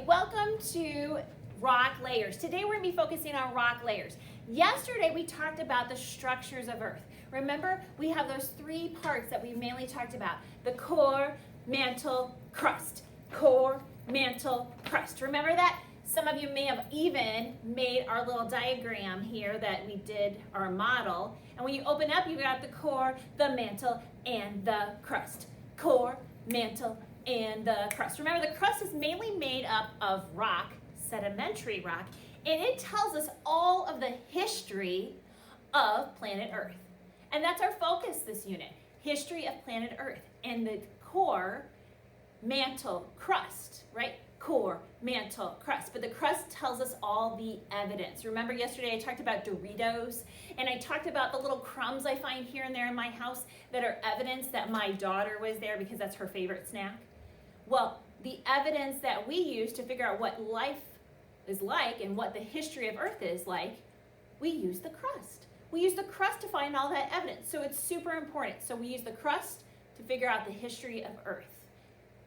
welcome to rock layers. Today we're going to be focusing on rock layers. Yesterday we talked about the structures of Earth. Remember, we have those three parts that we mainly talked about: the core, mantle, crust. Core, mantle, crust. Remember that? Some of you may have even made our little diagram here that we did, our model. And when you open up, you got the core, the mantle, and the crust. Core, mantle, and the crust. Remember, the crust is mainly made up of rock, sedimentary rock, and it tells us all of the history of planet Earth. And that's our focus this unit, history of planet Earth. And the core, mantle, crust, right? Core, mantle, crust. But the crust tells us all the evidence. Remember yesterday I talked about Doritos, and I talked about the little crumbs I find here and there in my house that are evidence that my daughter was there because that's her favorite snack. Well, the evidence that we use to figure out what life is like and what the history of Earth is like, we use the crust. We use the crust to find all that evidence. So it's super important. So we use the crust to figure out the history of Earth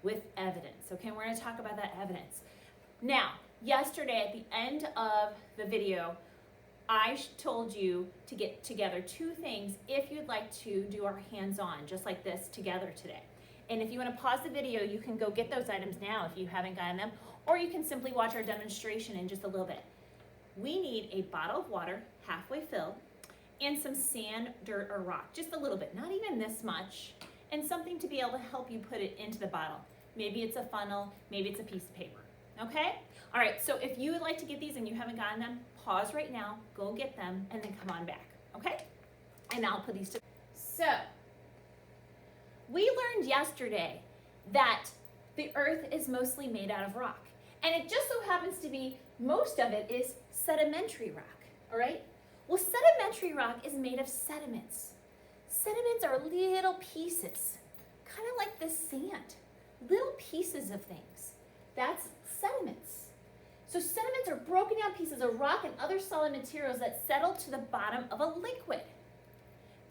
with evidence. Okay, we're going to talk about that evidence. Now, yesterday at the end of the video, I told you to get together two things if you'd like to do our hands-on, just like this, together today. And if you want to pause the video, you can go get those items now if you haven't gotten them, or you can simply watch our demonstration in just a little bit. We need a bottle of water, halfway filled, and some sand, dirt, or rock, just a little bit, not even this much, and something to be able to help you put it into the bottle. Maybe it's a funnel, maybe it's a piece of paper, okay? All right, so if you would like to get these and you haven't gotten them, pause right now, go get them, and then come on back, okay? And I'll put these to. So, we learned yesterday that the Earth is mostly made out of rock. And it just so happens to be, most of it is sedimentary rock, all right? Well, sedimentary rock is made of sediments. Sediments are little pieces, kind of like the sand, little pieces of things. That's sediments. So sediments are broken down pieces of rock and other solid materials that settle to the bottom of a liquid.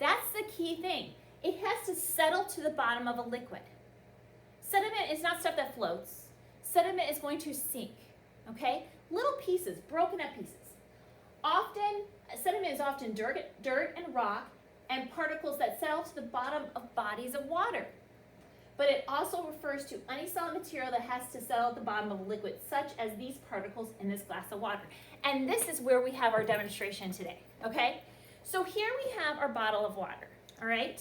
That's the key thing. It has to settle to the bottom of a liquid. Sediment is not stuff that floats. Sediment is going to sink, okay? Little pieces, broken up pieces. Sediment is often dirt and rock and particles that settle to the bottom of bodies of water. But it also refers to any solid material that has to settle at the bottom of a liquid, such as these particles in this glass of water. And this is where we have our demonstration today, okay? So here we have our bottle of water, all right?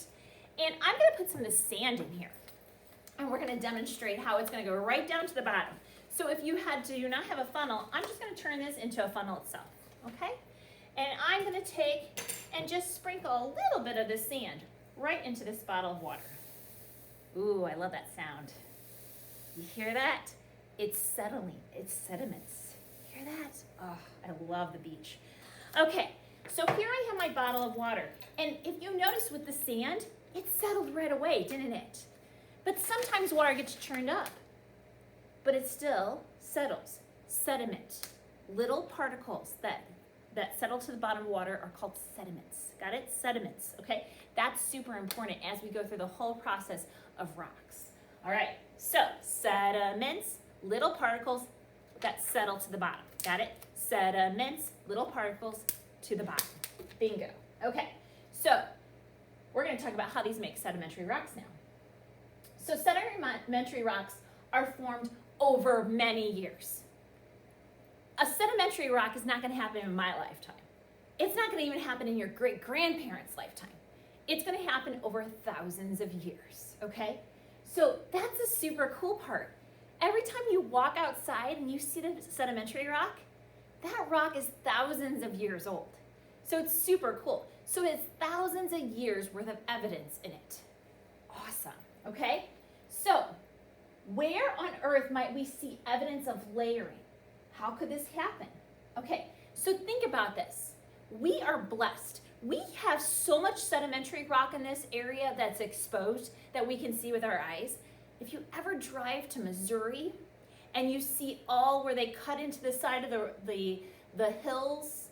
And I'm going to put some of the sand in here. And we're going to demonstrate how it's going to go right down to the bottom. So if you do not have a funnel, I'm just going to turn this into a funnel itself, okay? And I'm going to take and just sprinkle a little bit of the sand right into this bottle of water. Ooh, I love that sound. You hear that? It's settling. It's sediments. Hear that? Oh, I love the beach. Okay, so here I have my bottle of water. And if you notice with the sand, it settled right away, didn't it? But sometimes water gets churned up, but it still settles. Sediment. Little particles that settle to the bottom of water are called sediments. Got it? Sediments, okay? That's super important as we go through the whole process of rocks. All right, so sediments, little particles that settle to the bottom. Got it? Sediments, little particles to the bottom. Bingo. Okay, so we're going to talk about how these make sedimentary rocks now. So sedimentary rocks are formed over many years. A sedimentary rock is not going to happen in my lifetime. It's not going to even happen in your great-grandparents' lifetime. It's going to happen over thousands of years, okay? So that's the super cool part. Every time you walk outside and you see the sedimentary rock, that rock is thousands of years old. So it's super cool. So it's thousands of years worth of evidence in it. Awesome, okay? So where on Earth might we see evidence of layering? How could this happen? Okay, so think about this. We are blessed. We have so much sedimentary rock in this area that's exposed that we can see with our eyes. If you ever drive to Missouri and you see all where they cut into the side of the hills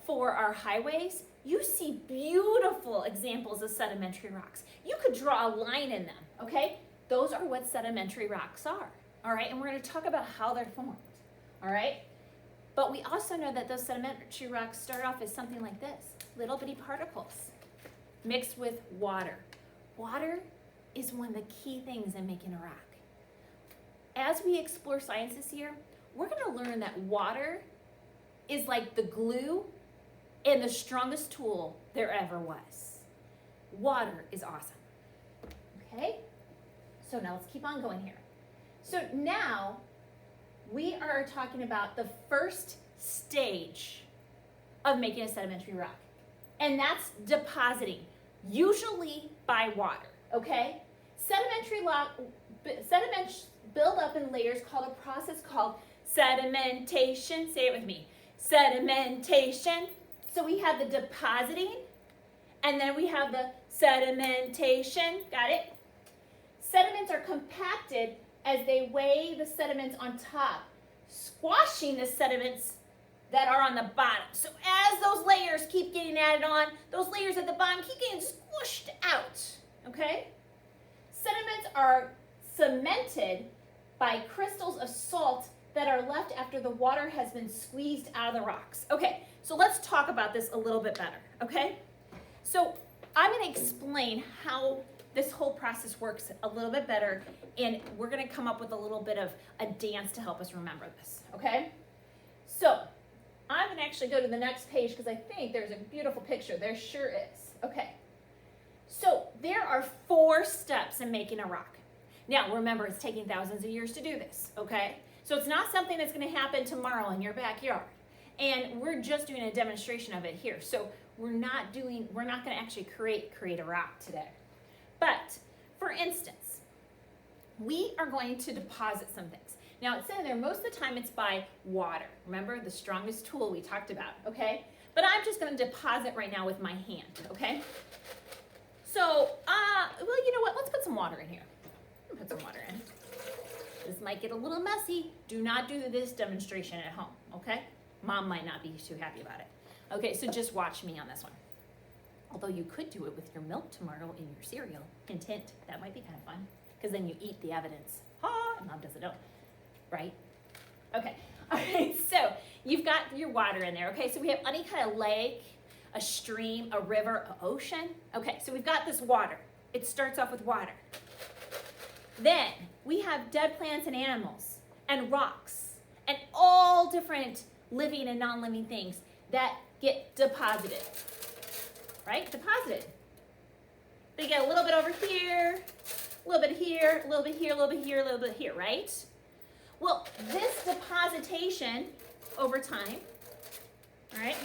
for our highways, you see beautiful examples of sedimentary rocks. You could draw a line in them, okay? Those are what sedimentary rocks are. all right? And we're going to talk about how they're formed, all right? But we also know that those sedimentary rocks start off as something like this, little bitty particles mixed with water. Water is one of the key things in making a rock. As we explore science this year, we're going to learn that water is like the glue and the strongest tool there ever was. Water is awesome. Okay? So now let's keep on going here. So now we are talking about the first stage of making a sedimentary rock. And that's depositing, usually by water, okay? Sediments build up in layers called a process called sedimentation. Say it with me. Sedimentation. So we have the depositing, and then we have the sedimentation. Got it? Sediments are compacted as they weigh the sediments on top, squashing the sediments that are on the bottom. So as those layers keep getting added on, those layers at the bottom keep getting squished out, okay? Sediments are cemented by crystals of salt that are left after the water has been squeezed out of the rocks. Okay, so let's talk about this a little bit better, okay? So I'm going to explain how this whole process works a little bit better, and we're going to come up with a little bit of a dance to help us remember this, okay? So I'm going to actually go to the next page because I think there's a beautiful picture. There sure is. Okay. So there are 4 steps in making a rock. Now, remember, it's taking thousands of years to do this, okay? So it's not something that's going to happen tomorrow in your backyard. And we're just doing a demonstration of it here. So we're not going to actually create a rock today. But, for instance, we are going to deposit some things. Now, it's in there, most of the time it's by water. Remember, the strongest tool we talked about, okay? But I'm just going to deposit right now with my hand, okay? So, well, you know what? Let's put some water in here. Put some water in. This might get a little messy. Do not do this demonstration at home, okay? Mom might not be too happy about it. Okay, so just watch me on this one. Although you could do it with your milk tomorrow in your cereal. Hint, hint. That might be kind of fun. Because then you eat the evidence. And Mom doesn't know. Right? Okay. All right, so you've got your water in there. Okay, so we have any kind of lake, a stream, a river, an ocean. Okay, so we've got this water. It starts off with water. Then we have dead plants and animals and rocks and all different living and non-living things that get deposited. Right? Deposited. They get a little bit over here, a little bit here, a little bit here, a little bit here, a little bit here, right? Well, this depositation over time, all right?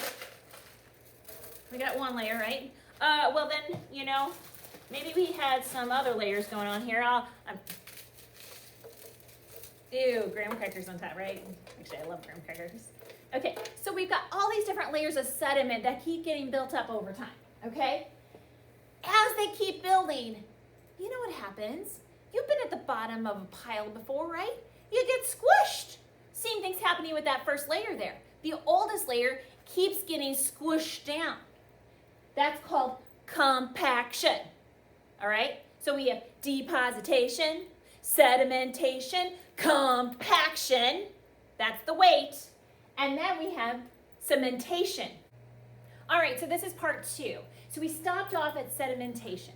We got one layer, right? Well then, you know, maybe we had some other layers going on here. Ew, graham crackers on top, right? Actually, I love graham crackers. Okay, so we've got all these different layers of sediment that keep getting built up over time, okay? As they keep building, you know what happens? You've been at the bottom of a pile before, right? You get squished. Same thing's happening with that first layer there. The oldest layer keeps getting squished down. That's called compaction, all right? So we have depositation, sedimentation, compaction, that's the weight, and then we have cementation. All right, so this is part 2. So we stopped off at cementation,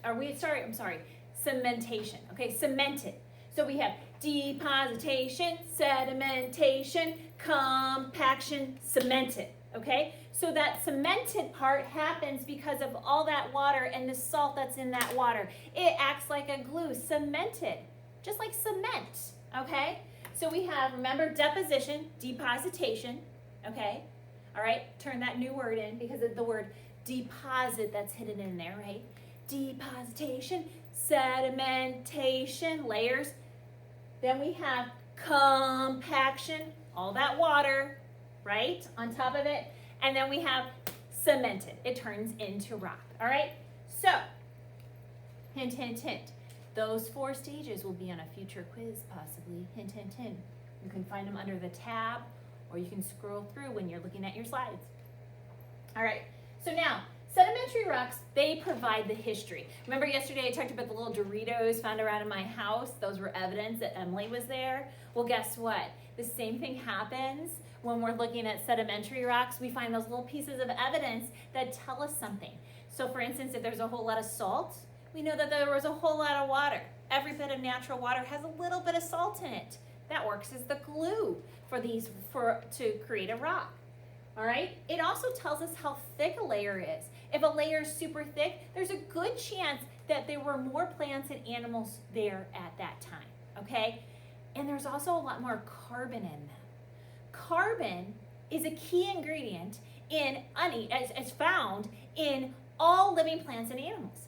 okay, cemented. So we have depositation, sedimentation, compaction, cemented, okay? So that cemented part happens because of all that water and the salt that's in that water. It acts like a glue, cemented, just like cement, okay? So we have, remember, deposition, depositation, okay? All right, turn that new word in because of the word deposit that's hidden in there, right? Depositation, sedimentation, layers. Then we have compaction, all that water, right, on top of it. And then we have cemented. It turns into rock, all right? So, hint, hint, hint. Those 4 stages will be on a future quiz, possibly. Hint, hint, hint. You can find them under the tab, or you can scroll through when you're looking at your slides. All right, so now, Sedimentary rocks, they provide the history. Remember yesterday I talked about the little Doritos found around in my house? Those were evidence that Emily was there. Well, guess what? The same thing happens when we're looking at sedimentary rocks. We find those little pieces of evidence that tell us something. So for instance, if there's a whole lot of salt, we know that there was a whole lot of water. Every bit of natural water has a little bit of salt in it. That works as the glue to create a rock. All right? It also tells us how thick a layer is. If a layer is super thick, there's a good chance that there were more plants and animals there at that time, okay? And there's also a lot more carbon in them. Carbon is a key ingredient as found in all living plants and animals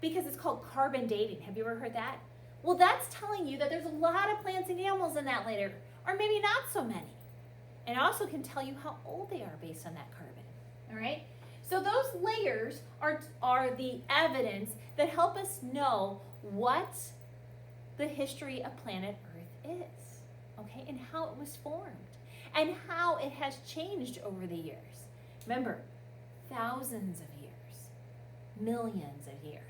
because it's called carbon dating. Have you ever heard that? Well, that's telling you that there's a lot of plants and animals in that layer, or maybe not so many. And it also can tell you how old they are based on that carbon, all right? So those layers are the evidence that help us know what the history of planet Earth is, okay? And how it was formed and how it has changed over the years. Remember, thousands of years, millions of years.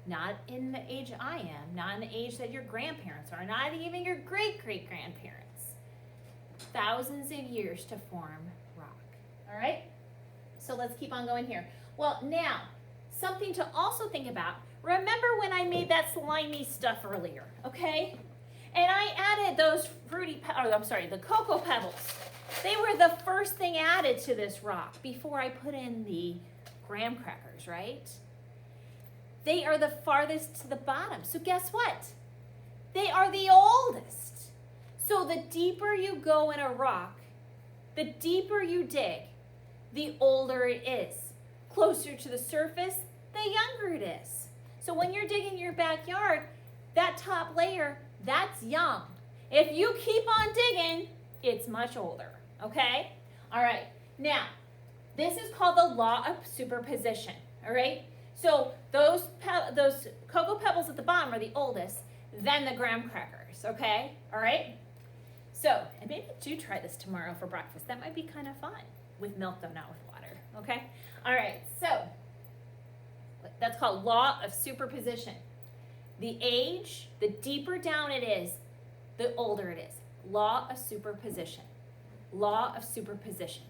Not in the age I am, not in the age that your grandparents are, not even your great-great-grandparents. Thousands of years to form rock, all right? So let's keep on going here. Well, now, something to also think about. Remember when I made that slimy stuff earlier, okay? And I added those the cocoa pebbles. They were the first thing added to this rock before I put in the graham crackers, right? They are the farthest to the bottom. So guess what? They are the oldest. So the deeper you go in a rock, the deeper you dig, the older it is. Closer to the surface, the younger it is. So when you're digging your backyard, that top layer, that's young. If you keep on digging, it's much older, okay? All right, now, this is called the law of superposition, all right? So those cocoa pebbles at the bottom are the oldest, then the graham crackers, okay? All right? So, and maybe do try this tomorrow for breakfast. That might be kind of fun. With milk though, not with water, okay? All right, so that's called law of superposition. The age, the deeper down it is, the older it is. Law of superposition. Law of superposition.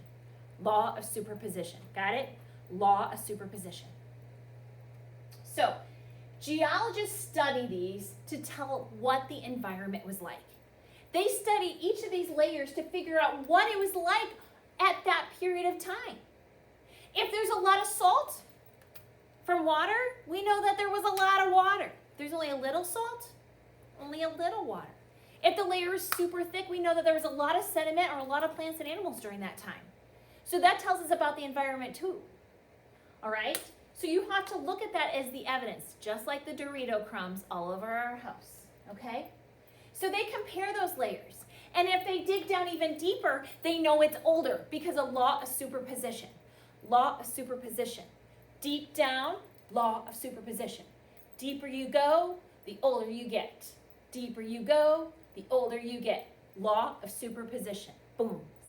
Law of superposition. Got it? Law of superposition. So, geologists study these to tell what the environment was like. They study each of these layers to figure out what it was like at that period of time. If there's a lot of salt from water, we know that there was a lot of water. If there's only a little salt, only a little water. If the layer is super thick, we know that there was a lot of sediment or a lot of plants and animals during that time. So that tells us about the environment too. All right? So you have to look at that as the evidence, just like the Dorito crumbs all over our house, okay? So they compare those layers. And if they dig down even deeper, they know it's older because of law of superposition. Law of superposition. Deep down, law of superposition. Deeper you go, the older you get. Deeper you go, the older you get. Law of superposition. Boom.